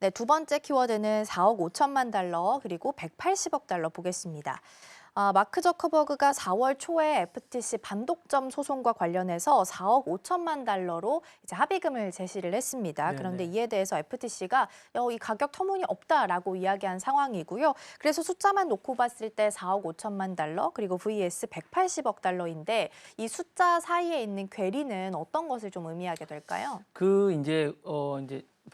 네, 두 번째 키워드는 4억 5천만 달러 그리고 180억 달러 보겠습니다. 마크 저커버그가 4월 초에 FTC 반독점 소송과 관련해서 4억 5천만 달러로 이제 합의금을 제시를 했습니다. 그런데 네네. 이에 대해서 FTC가 이 가격 터무니없다라고 이야기한 상황이고요. 그래서 숫자만 놓고 봤을 때 4억 5천만 달러 그리고 vs 180억 달러인데 이 숫자 사이에 있는 괴리는 어떤 것을 좀 의미하게 될까요? 이제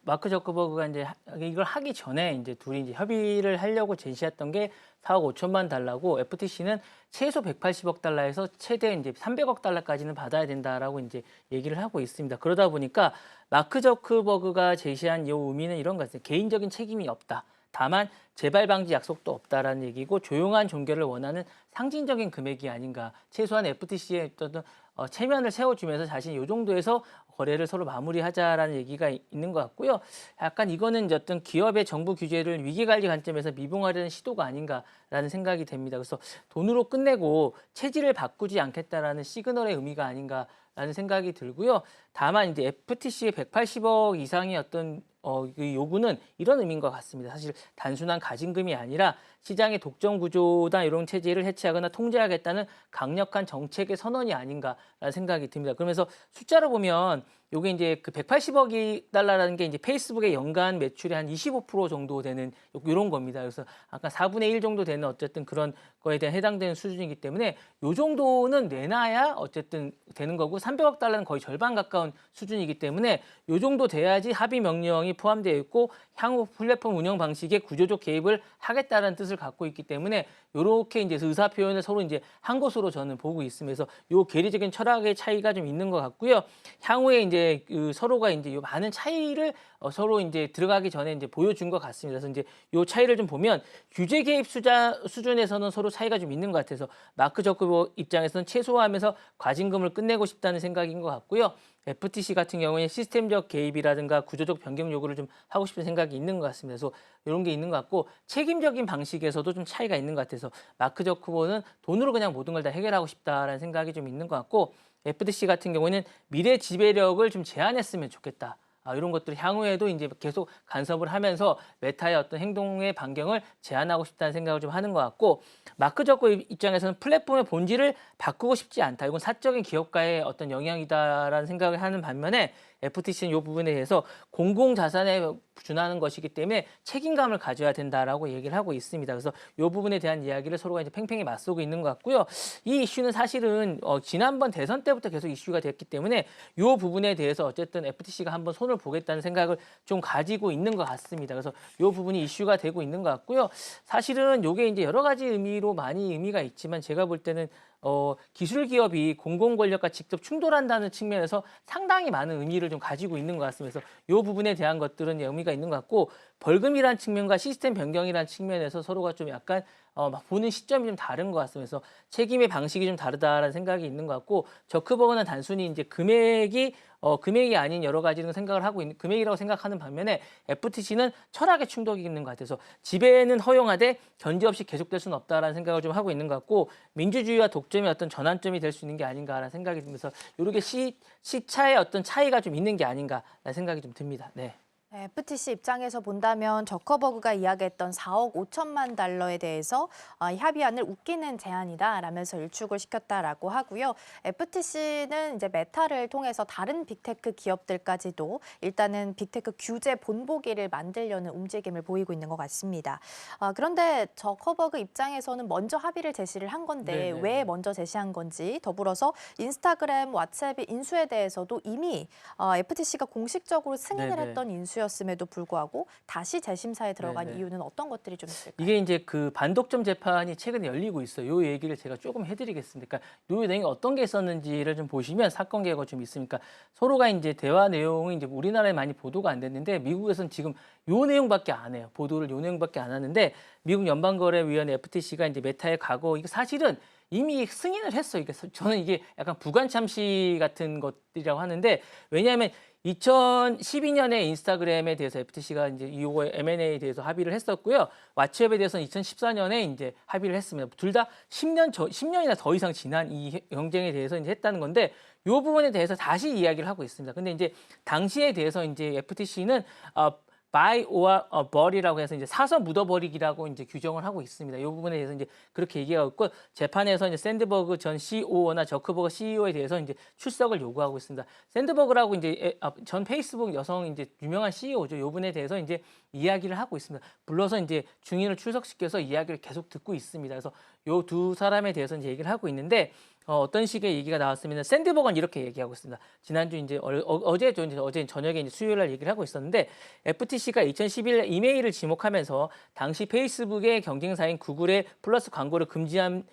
마크 저커버그가 이제 이걸 하기 전에 이제 둘이 이제 협의를 하려고 제시했던 게 4억 5천만 달러고 FTC는 최소 180억 달러에서 최대 이제 300억 달러까지는 받아야 된다라고 이제 얘기를 하고 있습니다. 그러다 보니까 마크 저커버그가 제시한 이 의미는 이런 것 같아요. 개인적인 책임이 없다. 다만 재발 방지 약속도 없다라는 얘기고 조용한 종결을 원하는 상징적인 금액이 아닌가. 최소한 FTC의 어떤 체면을 세워주면서 자신이 이 정도에서 거래를 서로 마무리하자라는 얘기가 있는 것 같고요. 약간 이거는 이제 어떤 기업의 정부 규제를 위기관리 관점에서 미봉하려는 시도가 아닌가라는 생각이 됩니다. 그래서 돈으로 끝내고 체질을 바꾸지 않겠다라는 시그널의 의미가 아닌가라는 생각이 들고요. 다만 이제 FTC의 180억 이상의 어떤 그 요구는 이런 의미인 것 같습니다. 사실 단순한 가진금이 아니라 시장의 독점 구조나 이런 체제를 해체하거나 통제하겠다는 강력한 정책의 선언이 아닌가라는 생각이 듭니다. 그러면서 숫자로 보면 요게 이제 그 180억이 달러라는 게 이제 페이스북의 연간 매출의 한 25% 정도 되는 요런 겁니다. 그래서 아까 4분의 1 정도 되는 어쨌든 그런 거에 대한 해당되는 수준이기 때문에 요 정도는 내놔야 어쨌든 되는 거고 300억 달러는 거의 절반 가까운 수준이기 때문에 요 정도 돼야지 합의 명령이 포함되어 있고 향후 플랫폼 운영 방식에 구조적 개입을 하겠다는 뜻을 갖고 있기 때문에 요렇게 이제 의사 표현을 서로 이제 한 것으로 저는 보고 있으면서 요 계리적인 철학의 차이가 좀 있는 것 같고요. 향후에 이제 그 서로가 이제 요 많은 차이를 서로 이제 들어가기 전에 이제 보여준 것 같습니다. 그래서 이제 요 차이를 좀 보면 규제 개입 수준에서는 서로 차이가 좀 있는 것 같아서 마크 저커버그 입장에서는 최소화하면서 과징금을 끝내고 싶다는 생각인 것 같고요. FTC 같은 경우에 시스템적 개입이라든가 구조적 변경 요구를 좀 하고 싶은 생각이 있는 것 같습니다. 그래서 이런 게 있는 것 같고 책임적인 방식에서도 좀 차이가 있는 것 같아서 마크 저커버그는 돈으로 그냥 모든 걸 다 해결하고 싶다라는 생각이 좀 있는 것 같고 FTC 같은 경우에는 미래 지배력을 좀 제한했으면 좋겠다. 이런 것들 향후에도 이제 계속 간섭을 하면서 메타의 어떤 행동의 반경을 제한하고 싶다는 생각을 좀 하는 것 같고 마크 저커 입장에서는 플랫폼의 본질을 바꾸고 싶지 않다. 이건 사적인 기업가의 어떤 영향이다라는 생각을 하는 반면에 FTC는 이 부분에 대해서 공공자산에 준하는 것이기 때문에 책임감을 가져야 된다라고 얘기를 하고 있습니다. 그래서 이 부분에 대한 이야기를 서로가 이제 팽팽히 맞서고 있는 것 같고요. 이 이슈는 사실은 지난번 대선 때부터 계속 이슈가 됐기 때문에 이 부분에 대해서 어쨌든 FTC가 한번 손을 보겠다는 생각을 좀 가지고 있는 것 같습니다. 그래서 이 부분이 이슈가 되고 있는 것 같고요. 사실은 이게 이제 여러 가지 의미로 많이 의미가 있지만 제가 볼 때는 기술 기업이 공공 권력과 직접 충돌한다는 측면에서 상당히 많은 의미를 좀 가지고 있는 것 같습니다. 그래서 이 부분에 대한 것들은 의미가 있는 것 같고 벌금이란 측면과 시스템 변경이란 측면에서 서로가 좀 약간 막 보는 시점이 좀 다른 것 같습니다. 그래서 책임의 방식이 좀 다르다라는 생각이 있는 것 같고 저크버그는 단순히 이제 금액이 아닌 여러 가지를 생각을 하고 있는 금액이라고 생각하는 반면에 FTC는 철학의 충돌이 있는 것 같아서 지배는 허용하되 견제 없이 계속될 수는 없다라는 생각을 좀 하고 있는 것 같고 민주주의와 독점의 어떤 전환점이 될 수 있는 게 아닌가라는 생각이 들면서 이렇게 시차의 어떤 차이가 좀 있는 게 아닌가라는 생각이 좀 듭니다. 네. 네, FTC 입장에서 본다면 저커버그가 이야기했던 4억 5천만 달러에 대해서 이 합의안을 웃기는 제안이다라면서 일축을 시켰다라고 하고요. FTC는 이제 메타를 통해서 다른 빅테크 기업들까지도 일단은 빅테크 규제 본보기를 만들려는 움직임을 보이고 있는 것 같습니다. 그런데 저커버그 입장에서는 먼저 합의를 제시를 한 건데 왜 네네네. 먼저 제시한 건지 더불어서 인스타그램, 왓츠앱의 인수에 대해서도 이미 FTC가 공식적으로 승인을 네네. 했던 인수였음에도 불구하고 다시 재심사에 들어간 네네. 이유는 어떤 것들이 좀 있을까요? 이게 이제 그 반독점 재판이 최근에 열리고 있어요. 요 얘기를 제가 조금 해드리겠습니다. 그러니까 요 내용이 어떤 게 있었는지를 좀 보시면 사건 계획가 좀 있으니까 서로가 이제 대화 내용이 이제 우리나라에 많이 보도가 안 됐는데 미국에서는 지금 요 내용밖에 안 해요. 보도를 요 내용밖에 안 하는데 미국 연방거래위원회 FTC가 이제 메타의 과거 이거 사실은 이미 승인을 했어요. 이게 저는 이게 약간 부관참시 같은 것들이라고 하는데 왜냐하면 2012년에 인스타그램에 대해서 FTC가 이제 이거 M&A에 대해서 합의를 했었고요. 왓츠앱에 대해서는 2014년에 이제 합의를 했습니다. 둘 다 10년이나 더 이상 지난 이 경쟁에 대해서 이제 했다는 건데 이 부분에 대해서 다시 이야기를 하고 있습니다. 근데 이제 당시에 대해서 이제 FTC는 buy or bury라고 해서 이제 사서 묻어버리기라고 이제 규정을 하고 있습니다. 이 부분에 대해서 이제 그렇게 얘기하고 있고 재판에서 이제 샌드버그 전 CEO나 저커버그 CEO에 대해서 이제 출석을 요구하고 있습니다. 샌드버그라고 이제 전 페이스북 여성 이제 유명한 CEO죠. 이 부분에 대해서 이제 이야기를 하고 있습니다. 불러서 이제 증인을 출석시켜서 이야기를 계속 듣고 있습니다. 그래서 요 두 사람에 대해서 이제 얘기를 하고 있는데 어떤 식의 얘기가 나왔으면 샌드버그는 이렇게 얘기하고 있습니다. 지난주 이제 어제 저녁에 이제 수요일 날 얘기를 하고 있었는데 FTC가 2011년 이메일을 지목하면서 당시 페이스북의 경쟁사인 구글의 플러스 광고를 금지한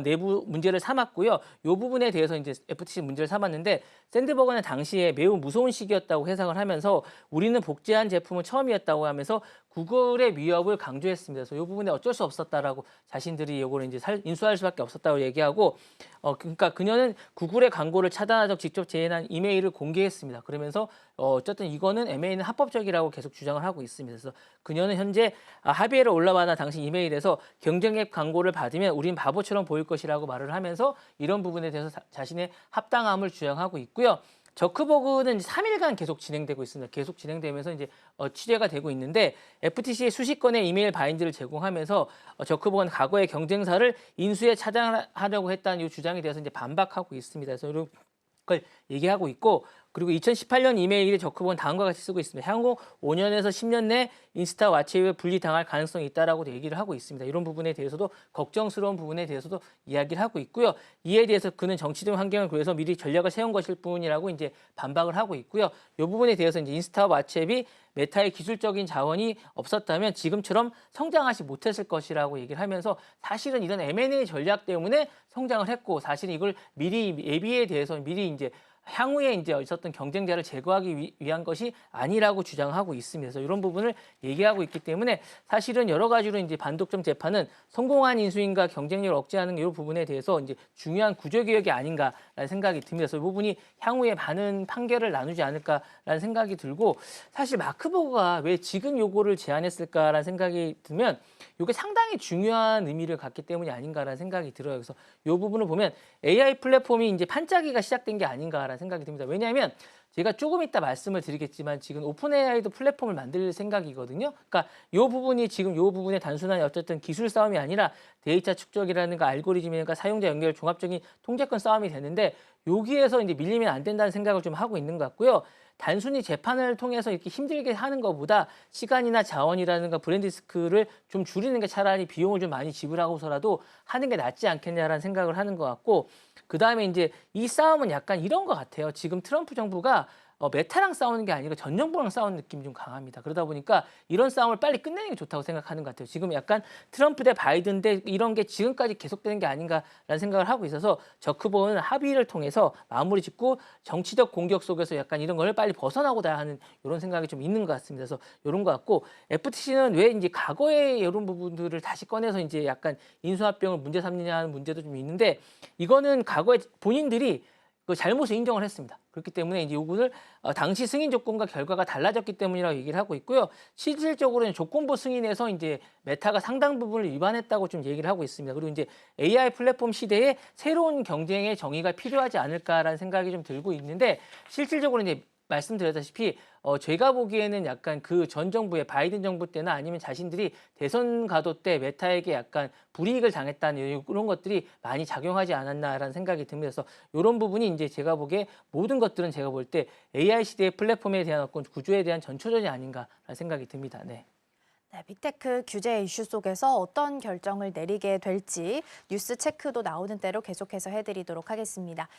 내부 문제를 삼았고요. 이 부분에 대해서 이제 FTC 문제를 삼았는데 샌드버그는 당시에 매우 무서운 시기였다고 해석을 하면서 우리는 복제한 제품은 처음이었다고 하면서 구글의 위협을 강조했습니다. 그래서 이 부분에 어쩔 수 없었다라고 자신들이 이거를 이제 인수할 수밖에 없었다고 얘기하고 그러니까 그녀는 구글의 광고를 차단하도록 직접 제안한 이메일을 공개했습니다. 그러면서 어쨌든 이거는 MA는 합법적이라고 계속 주장을 하고 있습니다. 그래서 그녀는 현재 합의를 올라와나 당시 이메일에서 경쟁앱 광고를 받으면 우린 바보처럼 보일 것이라고 말을 하면서 이런 부분에 대해서 자신의 합당함을 주장하고 있고요. 저크버그는 3일간 계속 진행되고 있습니다. 계속 진행되면서 이제 취재가 되고 있는데 FTC에 수십 건의 이메일 바인드를 제공하면서 저크버그는 과거의 경쟁사를 인수에 차단하려고 했다는 이 주장에 대해서 이제 반박하고 있습니다. 그래서 이런 걸 얘기하고 있고 그리고 2018년 이메일에 저크버그는 다음과 같이 쓰고 있습니다. 향후 5년에서 10년 내 인스타 왓츠앱에 분리당할 가능성이 있다라고 얘기를 하고 있습니다. 이런 부분에 대해서도 걱정스러운 부분에 대해서도 이야기를 하고 있고요. 이에 대해서 그는 정치적 환경을 고려해서 미리 전략을 세운 것일 뿐이라고 이제 반박을 하고 있고요. 이 부분에 대해서 이제 인스타 왓츠앱이 메타의 기술적인 자원이 없었다면 지금처럼 성장하지 못했을 것이라고 얘기를 하면서 사실은 이런 M&A 전략 때문에 성장을 했고 사실은 이걸 미리 예비에 대해서 미리 이제 향후에 이제 있었던 경쟁자를 제거하기 위한 것이 아니라고 주장하고 있습니다. 그래서 이런 부분을 얘기하고 있기 때문에 사실은 여러 가지로 이제 반독점 재판은 성공한 인수인과 경쟁력을 억제하는 이 부분에 대해서 이제 중요한 구조개혁이 아닌가라는 생각이 듭니다. 그래서 이 부분이 향후에 많은 판결을 나누지 않을까라는 생각이 들고 사실 마크버그가 왜 지금 요거를 제안했을까라는 생각이 들면 이게 상당히 중요한 의미를 갖기 때문이 아닌가라는 생각이 들어요. 그래서 이 부분을 보면 AI 플랫폼이 이제 판짜기가 시작된 게 아닌가라는 생각이 듭니다. 왜냐하면 제가 조금 이따 말씀을 드리겠지만 지금 오픈 AI도 플랫폼을 만들 생각이거든요. 그러니까 이 부분이 지금 이 부분의 단순한 어쨌든 기술 싸움이 아니라 데이터 축적이라든가 알고리즘이라든가 사용자 연결 종합적인 통제권 싸움이 되는데 여기에서 이제 밀리면 안 된다는 생각을 좀 하고 있는 것 같고요. 단순히 재판을 통해서 이렇게 힘들게 하는 것보다 시간이나 자원이라든가 브랜드 리스크를 좀 줄이는 게 차라리 비용을 좀 많이 지불하고서라도 하는 게 낫지 않겠냐라는 생각을 하는 것 같고 그다음에 이제 이 싸움은 약간 이런 것 같아요. 지금 트럼프 정부가 메타랑 싸우는 게 아니고 전 정부랑 싸우는 느낌이 좀 강합니다. 그러다 보니까 이런 싸움을 빨리 끝내는 게 좋다고 생각하는 것 같아요. 지금 약간 트럼프 대 바이든 대 이런 게 지금까지 계속되는 게 아닌가라는 생각을 하고 있어서 저크버그는 합의를 통해서 마무리 짓고 정치적 공격 속에서 약간 이런 걸 빨리 벗어나고자 하는 이런 생각이 좀 있는 것 같습니다. 그래서 이런 것 같고 FTC는 왜 이제 과거의 이런 부분들을 다시 꺼내서 이제 약간 인수합병을 문제 삼느냐 하는 문제도 좀 있는데 이거는 과거에 본인들이 그 잘못을 인정을 했습니다. 그렇기 때문에 이제 요구를 당시 승인 조건과 결과가 달라졌기 때문이라고 얘기를 하고 있고요. 실질적으로는 조건부 승인에서 이제 메타가 상당 부분을 위반했다고 좀 얘기를 하고 있습니다. 그리고 이제 AI 플랫폼 시대에 새로운 경쟁의 정의가 필요하지 않을까라는 생각이 좀 들고 있는데 실질적으로 이제 말씀드렸다시피 제가 보기에는 약간 그 전 정부의 바이든 정부 때나 아니면 자신들이 대선 가도 때 메타에게 약간 불이익을 당했다는 이런 것들이 많이 작용하지 않았나라는 생각이 듭니다. 그래서 이런 부분이 이제 제가 보기에 모든 것들은 제가 볼 때 AI 시대의 플랫폼에 대한 어떤 구조에 대한 전초전이 아닌가라는 생각이 듭니다. 네. 네, 빅테크 규제 이슈 속에서 어떤 결정을 내리게 될지 뉴스 체크도 나오는 대로 계속해서 해드리도록 하겠습니다.